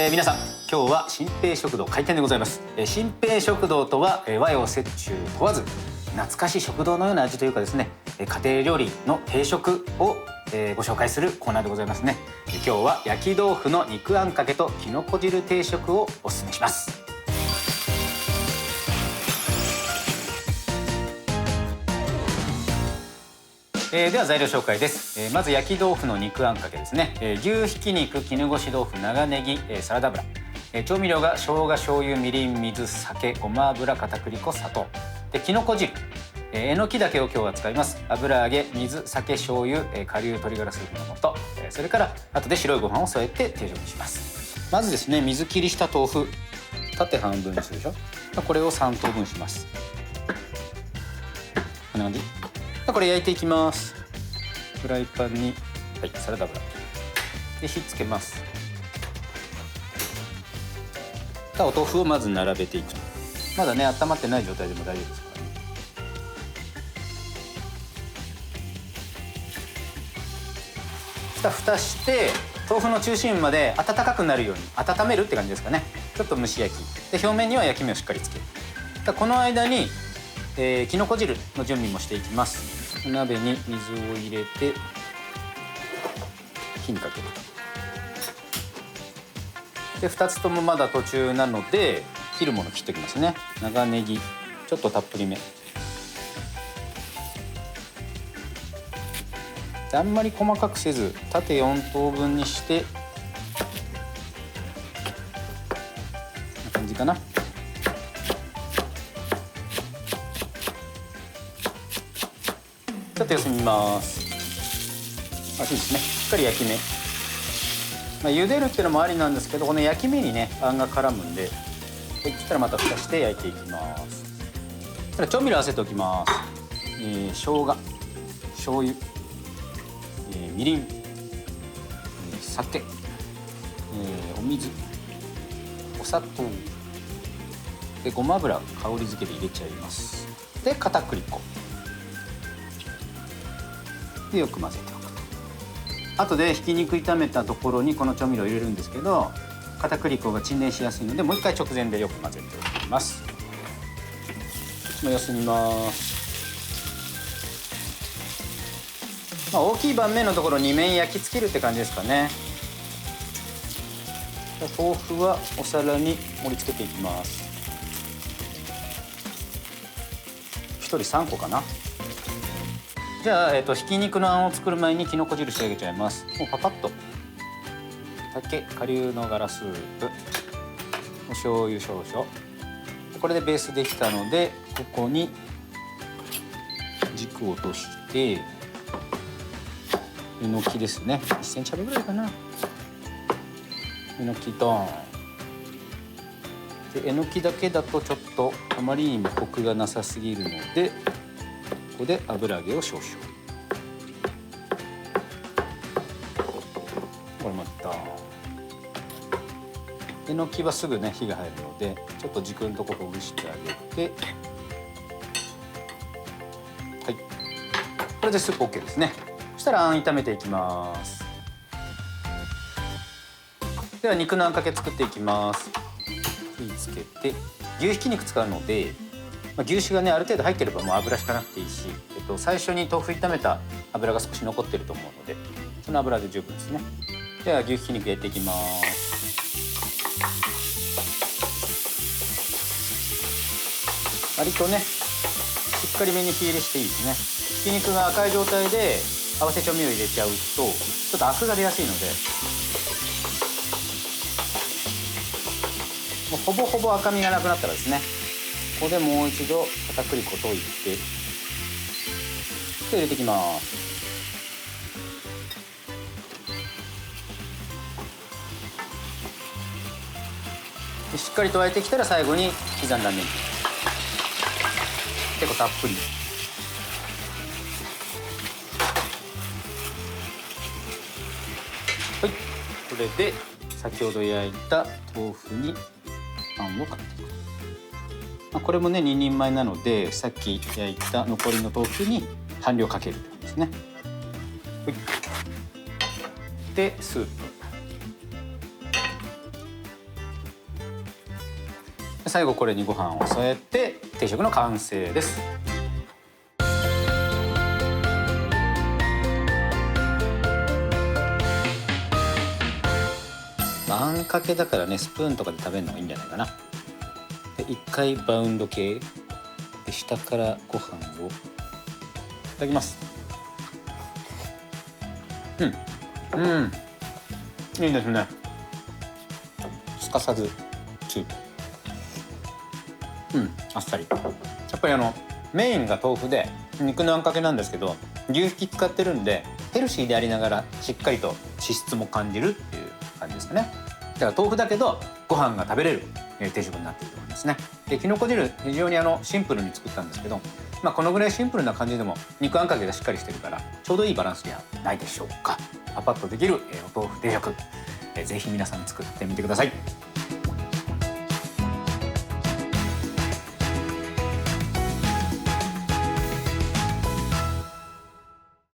皆さん、今日は新平食堂開店でございます。新平食堂とは、和洋折衷問わず懐かしい食堂のような味というかですね、家庭料理の定食を、ご紹介するコーナーでございますね。今日は焼き豆腐の肉あんかけときのこ汁定食をおすすめします。では材料紹介です。まず焼き豆腐の肉あんかけですね。牛ひき肉、絹ごし豆腐、長ネギ、サラダ油。調味料が生姜、醤油、みりん、水、酒、ごま油、片栗粉、砂糖。できのこ汁。えのきだけを今日は使います。油揚げ、水、酒、醤油、顆粒鶏ガラスープの素。それから後で白いご飯を添えて定食にします。まずですね、水切りした豆腐、縦半分にするでしょ。これを3等分します。こんな感じ。これ焼いていきます。フライパンに、サラダ油で火つけます。お豆腐をまず並べていく。まだね温まってない状態でも大丈夫ですからね。蓋して豆腐の中心まで温かくなるように温めるって感じですかね。ちょっと蒸し焼きで表面には焼き目をしっかりつける。この間に、きのこ汁の準備もしていきます。鍋に水を入れて火にかける。で2つともまだ途中なので切るもの切っておきますね。長ネギちょっとたっぷりめで、あんまり細かくせず縦4等分にして、こんな感じかな。ちょっと様子見ます。いいですね。しっかり焼き目。茹でるっていうのもありなんですけど、この焼き目にねあんが絡むんで、そしたらまた蓋して焼いていきます。そしたら調味料合わせておきます。生姜、醤油、みりん、酒、お水、お砂糖でごま油香り付けで入れちゃいます。で片栗粉でよく混ぜておくと。後でひき肉炒めたところにこの調味料を入れるんですけど、片栗粉が沈殿しやすいのでもう一回直前でよく混ぜておきます。こっちも様子見ます。大きい盤面のところ2面焼き付けるって感じですかね。豆腐はお皿に盛り付けていきます。1人3個かな。じゃあ、ひき肉のあんを作る前にきのこ汁仕上げちゃいます。もうパパッと。酒、顆粒のガラスープ、お醤油少々。これでベースできたので、ここに軸を落として、えのきですね。1センチ幅ぐらいかな。えのきドーン。でえのきだけだとちょっとあまりにもコクがなさすぎるので、ここで油揚げを少々。これまたえのきはすぐね火が入るので、ちょっと軸のとこほぐしてあげて、はい、これでスープ OK ですね。そしたらあん炒めていきます。では肉のあんかけ作っていきます。火つけて、牛ひき肉使うので、牛脂がねある程度入ってればもう油引かなくていいし、最初に豆腐炒めた油が少し残ってると思うので、その油で十分ですね。では牛ひき肉焼いていきます。割とねしっかりめに火入れしていいですね。ひき肉が赤い状態で合わせ調味料入れちゃうとちょっとアクが出やすいので、もうほぼほぼ赤みがなくなったらですね、ここでもう一度片栗粉溶いて入れていきます。でしっかりと沸いてきたら最後に刻んだネギ結構たっぷり。はい、これで先ほど焼いた豆腐にあんをかけていく。これもね2人前なので、さっき焼いた残りの豆腐に半量かけるって感じですね。はい、でスープ最後これにご飯を添えて定食の完成です。あんかけだからね、スプーンとかで食べるのがいいんじゃないかな。で一回バウンド系で下からご飯をいただきます。いいですね。すかさずスープ、あっさり。やっぱりメインが豆腐で肉のあんかけなんですけど、牛ひき使ってるんでヘルシーでありながらしっかりと脂質も感じるっていう感じですかね。だから豆腐だけどご飯が食べれる定食になっていると思いますね。できのこ汁非常にシンプルに作ったんですけど、このぐらいシンプルな感じでも肉あんかけがしっかりしてるからちょうどいいバランスではないでしょうか。パパッとできるお豆腐定食、ぜひ皆さん作ってみてください。